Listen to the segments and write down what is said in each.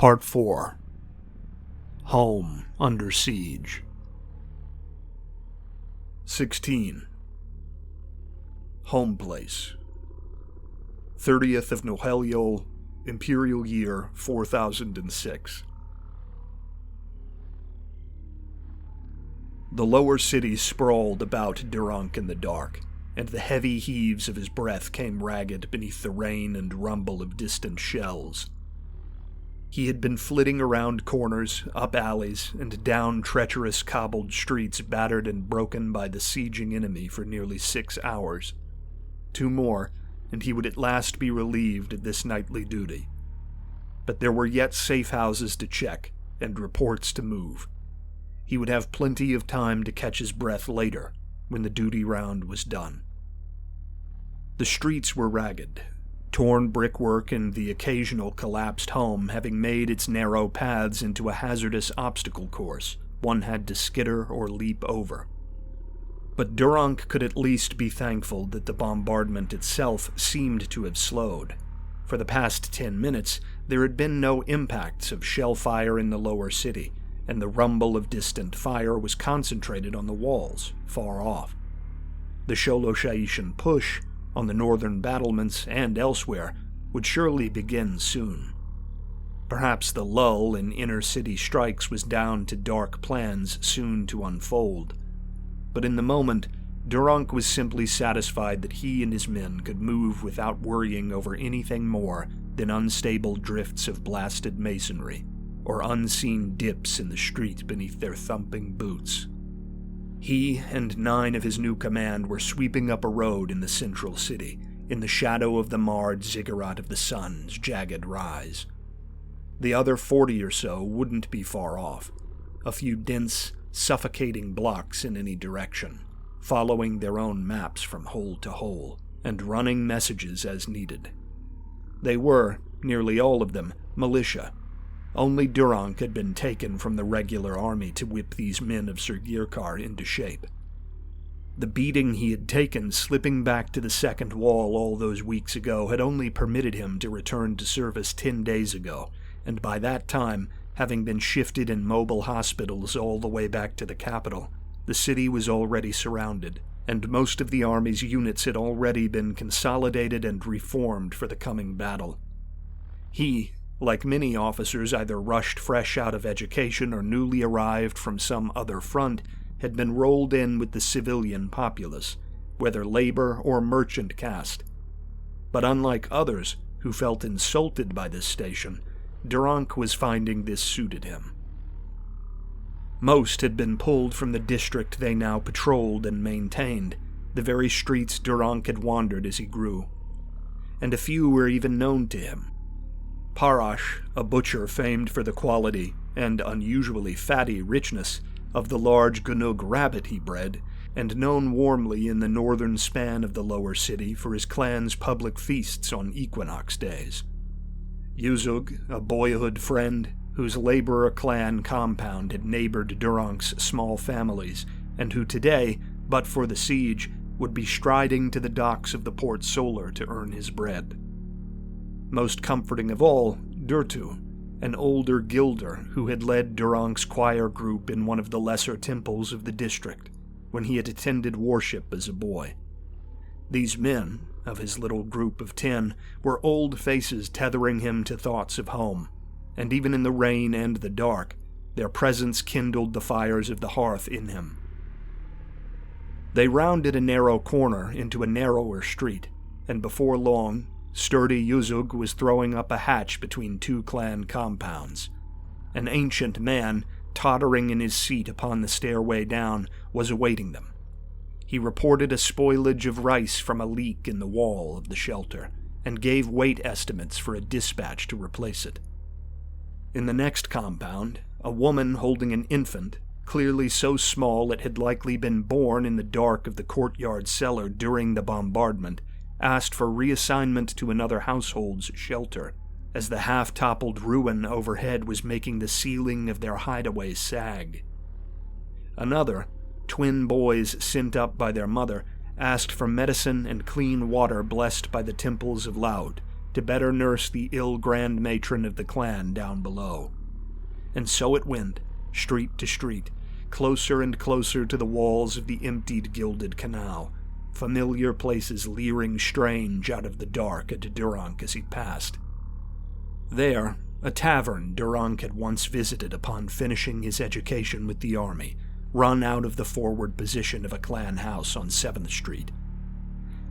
Part 4. Home Under Siege. 16. Home Place. 30th of Noheliol, Imperial Year 4006. The lower city sprawled about Durank in the dark, and the heavy heaves of his breath came ragged beneath the rain and rumble of distant shells. He had been flitting around corners, up alleys, and down treacherous cobbled streets battered and broken by the sieging enemy for nearly 6 hours. 2 more, and he would at last be relieved of this nightly duty. But there were yet safe houses to check, and reports to move. He would have plenty of time to catch his breath later, when the duty round was done. The streets were ragged, torn brickwork and the occasional collapsed home having made its narrow paths into a hazardous obstacle course one had to skitter or leap over. But Durank could at least be thankful that the bombardment itself seemed to have slowed. For the past 10 minutes, there had been no impacts of shell fire in the lower city, and the rumble of distant fire was concentrated on the walls, far off. The Sholoshaishan push, on the northern battlements and elsewhere, would surely begin soon. Perhaps the lull in inner-city strikes was down to dark plans soon to unfold. But in the moment, Durank was simply satisfied that he and his men could move without worrying over anything more than unstable drifts of blasted masonry, or unseen dips in the street beneath their thumping boots. He and 9 of his new command were sweeping up a road in the central city, in the shadow of the marred ziggurat of the sun's jagged rise. The other 40 or so wouldn't be far off, a few dense, suffocating blocks in any direction, following their own maps from hole to hole, and running messages as needed. They were, nearly all of them, militia. Only Durank had been taken from the regular army to whip these men of Sir Girkar into shape. The beating he had taken slipping back to the second wall all those weeks ago had only permitted him to return to service 10 days ago, and by that time, having been shifted in mobile hospitals all the way back to the capital, the city was already surrounded, and most of the army's units had already been consolidated and reformed for the coming battle. He, like many officers either rushed fresh out of education or newly arrived from some other front, had been rolled in with the civilian populace, whether labor or merchant caste. But unlike others who felt insulted by this station, Durank was finding this suited him. Most had been pulled from the district they now patrolled and maintained, the very streets Durank had wandered as he grew. And a few were even known to him. Parash, a butcher famed for the quality and unusually fatty richness of the large Gunug rabbit he bred, and known warmly in the northern span of the lower city for his clan's public feasts on equinox days. Yuzug, a boyhood friend whose laborer clan compound had neighbored Durank's small families, and who today, but for the siege, would be striding to the docks of the Port Solar to earn his bread. Most comforting of all, Durtu, an older guilder who had led Durank's choir group in one of the lesser temples of the district when he had attended worship as a boy. These men, of his little group of 10, were old faces tethering him to thoughts of home, and even in the rain and the dark, their presence kindled the fires of the hearth in him. They rounded a narrow corner into a narrower street, and before long, sturdy Yuzug was throwing up a hatch between 2 clan compounds. An ancient man, tottering in his seat upon the stairway down, was awaiting them. He reported a spoilage of rice from a leak in the wall of the shelter, and gave weight estimates for a dispatch to replace it. In the next compound, a woman holding an infant, clearly so small it had likely been born in the dark of the courtyard cellar during the bombardment, asked for reassignment to another household's shelter, as the half-toppled ruin overhead was making the ceiling of their hideaway sag. Another, twin boys sent up by their mother, asked for medicine and clean water blessed by the temples of Laud, to better nurse the ill grand matron of the clan down below. And so it went, street to street, closer and closer to the walls of the emptied gilded canal, familiar places leering strange out of the dark at Durank as he passed. There, a tavern Durank had once visited upon finishing his education with the army, run out of the forward position of a clan house on 7th Street.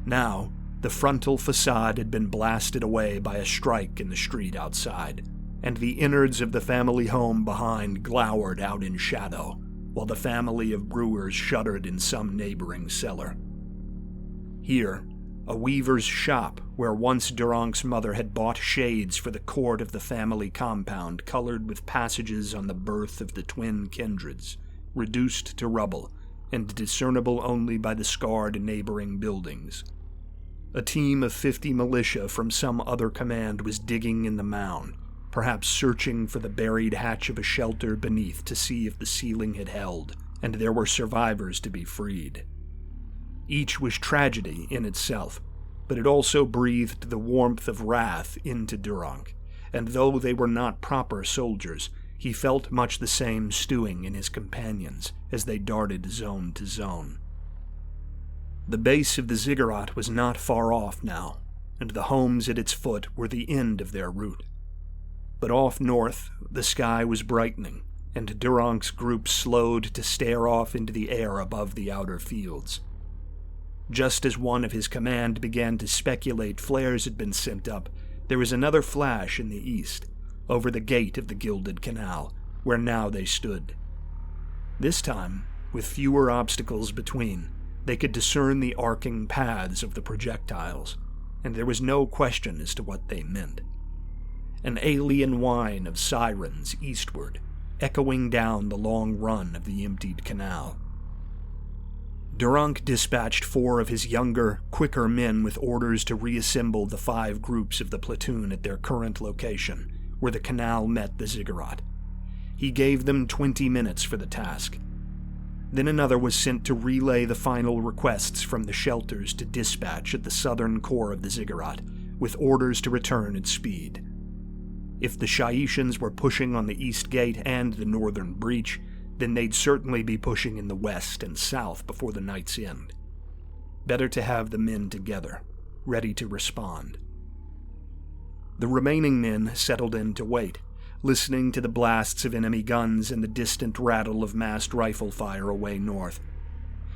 Now, the frontal facade had been blasted away by a strike in the street outside, and the innards of the family home behind glowered out in shadow, while the family of brewers shuddered in some neighboring cellar. Here, a weaver's shop where once Durank's mother had bought shades for the court of the family compound colored with passages on the birth of the twin kindreds, reduced to rubble and discernible only by the scarred neighboring buildings. A team of 50 militia from some other command was digging in the mound, perhaps searching for the buried hatch of a shelter beneath to see if the ceiling had held, and there were survivors to be freed. Each was tragedy in itself, but it also breathed the warmth of wrath into Durank, and though they were not proper soldiers, he felt much the same stewing in his companions as they darted zone to zone. The base of the ziggurat was not far off now, and the homes at its foot were the end of their route. But off north, the sky was brightening, and Durank's group slowed to stare off into the air above the outer fields. Just as one of his command began to speculate flares had been sent up, there was another flash in the east, over the gate of the gilded canal, where now they stood. This time, with fewer obstacles between, they could discern the arcing paths of the projectiles, and there was no question as to what they meant. An alien whine of sirens eastward, echoing down the long run of the emptied canal. Durank dispatched 4 of his younger, quicker men with orders to reassemble the 5 groups of the platoon at their current location, where the canal met the ziggurat. He gave them 20 minutes for the task. Then another was sent to relay the final requests from the shelters to dispatch at the southern core of the ziggurat, with orders to return at speed. If the Shaishans were pushing on the east gate and the northern breach, then they'd certainly be pushing in the west and south before the night's end. Better to have the men together, ready to respond. The remaining men settled in to wait, listening to the blasts of enemy guns and the distant rattle of massed rifle fire away north.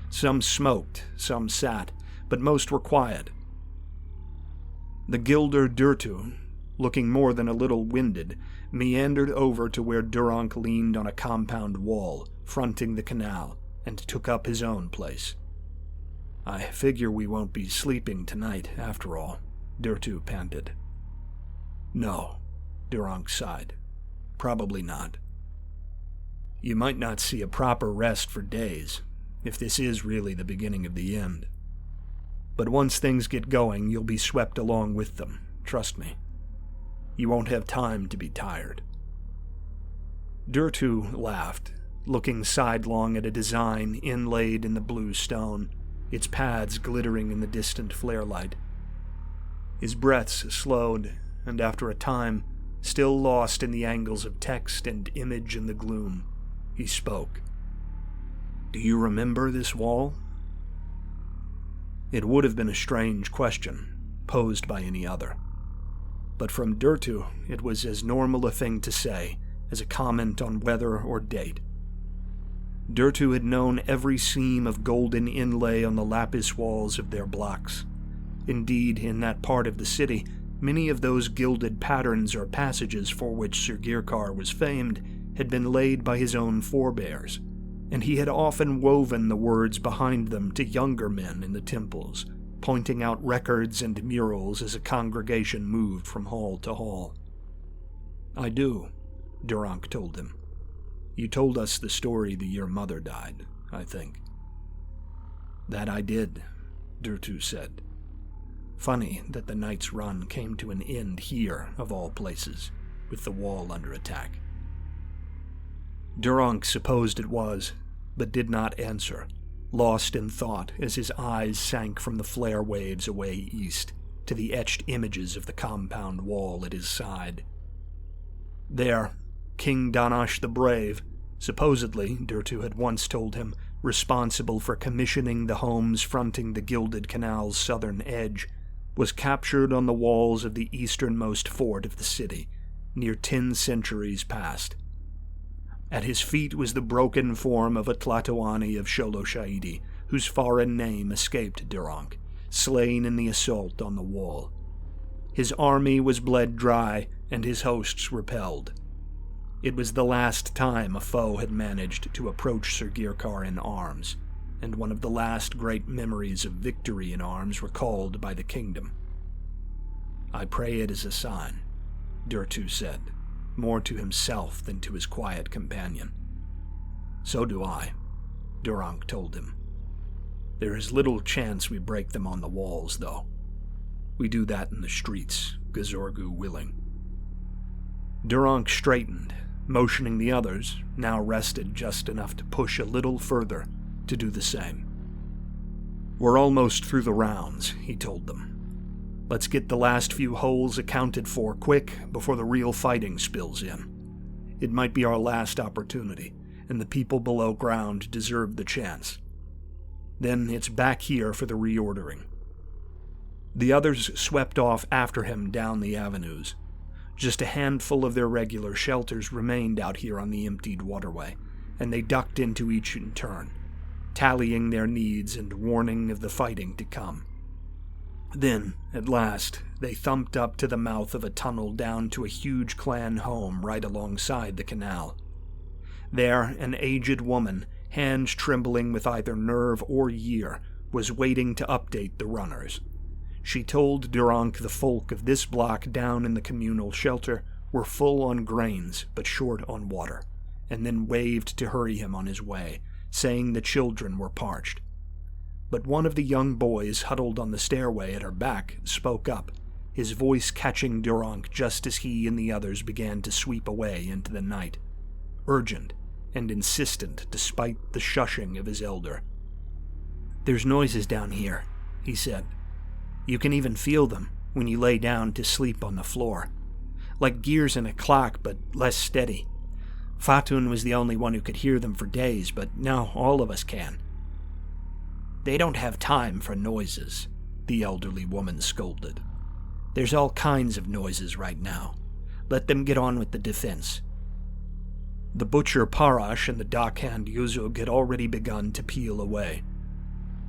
Some smoked, some sat, but most were quiet. The gilder Durtu, looking more than a little winded, meandered over to where Durank leaned on a compound wall, fronting the canal, and took up his own place. "I figure we won't be sleeping tonight, after all," Durtu panted. "No," Durank sighed. "Probably not. You might not see a proper rest for days, if this is really the beginning of the end. But once things get going, you'll be swept along with them, trust me. You won't have time to be tired." Durtu laughed, looking sidelong at a design inlaid in the blue stone, its paths glittering in the distant flare light. His breaths slowed, and after a time, still lost in the angles of text and image in the gloom, he spoke. "Do you remember this wall?" It would have been a strange question, posed by any other. But from Durtu, it was as normal a thing to say as a comment on weather or date. Durtu had known every seam of golden inlay on the lapis walls of their blocks. Indeed, in that part of the city, many of those gilded patterns or passages for which Sir Girkar was famed had been laid by his own forebears, and he had often woven the words behind them to younger men in the temples, pointing out records and murals as a congregation moved from hall to hall. "I do," Durank told him. "You told us the story the year Mother died, I think." "That I did," Durtu said. "Funny that the night's run came to an end here, of all places, with the wall under attack." Durank supposed it was, but did not answer, lost in thought as his eyes sank from the flare waves away east, to to the etched images of the compound wall at his side. There, King Danash the Brave, supposedly, Durtu had once told him, responsible for commissioning the homes fronting the Gilded Canal's southern edge, was captured on the walls of the easternmost fort of the city, near 10 centuries past. At his feet was the broken form of a Tlatoani of Sholoshahidi, whose foreign name escaped Durank, slain in the assault on the wall. His army was bled dry, and his hosts repelled. It was the last time a foe had managed to approach Sir Girkar in arms, and one of the last great memories of victory in arms recalled by the kingdom. "I pray it is a sign," Durtu said, more to himself than to his quiet companion. "So do I," Durank told him. "There is little chance we break them on the walls, though. We do that in the streets, Gazorgu willing." Durank straightened, motioning the others, now rested just enough to push a little further, to do the same. "We're almost through the rounds," he told them. "Let's get the last few holes accounted for quick before the real fighting spills in. It might be our last opportunity, and the people below ground deserve the chance. Then it's back here for the reordering." The others swept off after him down the avenues. Just a handful of their regular shelters remained out here on the emptied waterway, and they ducked into each in turn, tallying their needs and warning of the fighting to come. Then, at last, they thumped up to the mouth of a tunnel down to a huge clan home right alongside the canal. There, an aged woman, hands trembling with either nerve or year, was waiting to update the runners. She told Durank the folk of this block down in the communal shelter were full on grains but short on water, and then waved to hurry him on his way, saying the children were parched. But one of the young boys huddled on the stairway at her back spoke up, his voice catching Durank just as he and the others began to sweep away into the night, urgent and insistent despite the shushing of his elder. "There's noises down here," he said. "You can even feel them when you lay down to sleep on the floor. Like gears in a clock, but less steady. Fatun was the only one who could hear them for days, but now all of us can." "They don't have time for noises," the elderly woman scolded. "There's all kinds of noises right now. Let them get on with the defense." The butcher Parash and the dockhand Yuzug had already begun to peel away.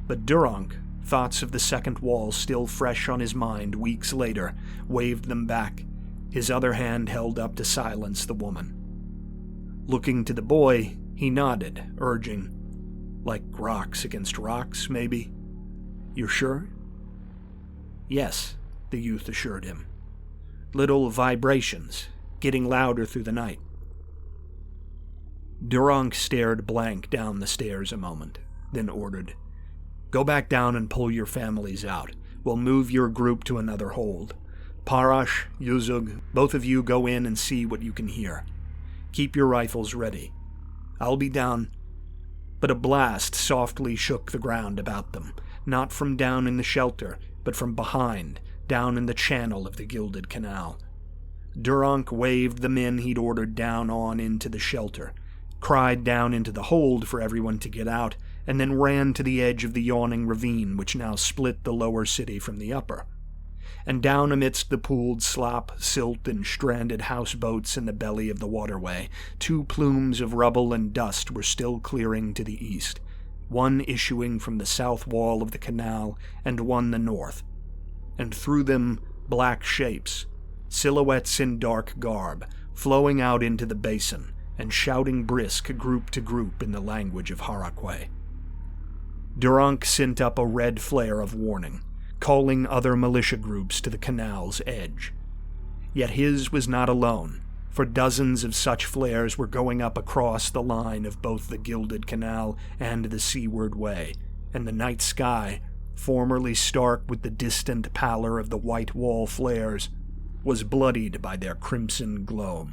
But Durank, thoughts of the second wall still fresh on his mind weeks later, waved them back, his other hand held up to silence the woman. Looking to the boy, he nodded, urging, "Like rocks against rocks, maybe? You're sure?" "Yes," the youth assured him. "Little vibrations, getting louder through the night." Durank stared blank down the stairs a moment, then ordered, "Go back down and pull your families out. We'll move your group to another hold. Parash, Yuzug, both of you go in and see what you can hear. Keep your rifles ready. I'll be down." But a blast softly shook the ground about them, not from down in the shelter, but from behind, down in the channel of the Gilded Canal. Durank waved the men he'd ordered down on into the shelter, cried down into the hold for everyone to get out, and then ran to the edge of the yawning ravine which now split the lower city from the upper. And down amidst the pooled slop, silt, and stranded houseboats in the belly of the waterway, 2 plumes of rubble and dust were still clearing to the east, one issuing from the south wall of the canal and one the north. And through them, black shapes, silhouettes in dark garb, flowing out into the basin and shouting brisk group to group in the language of Harakwe. Durank sent up a red flare of warning, calling other militia groups to the canal's edge. Yet his was not alone, for dozens of such flares were going up across the line of both the Gilded Canal and the seaward way, and the night sky, formerly stark with the distant pallor of the white wall flares, was bloodied by their crimson glow.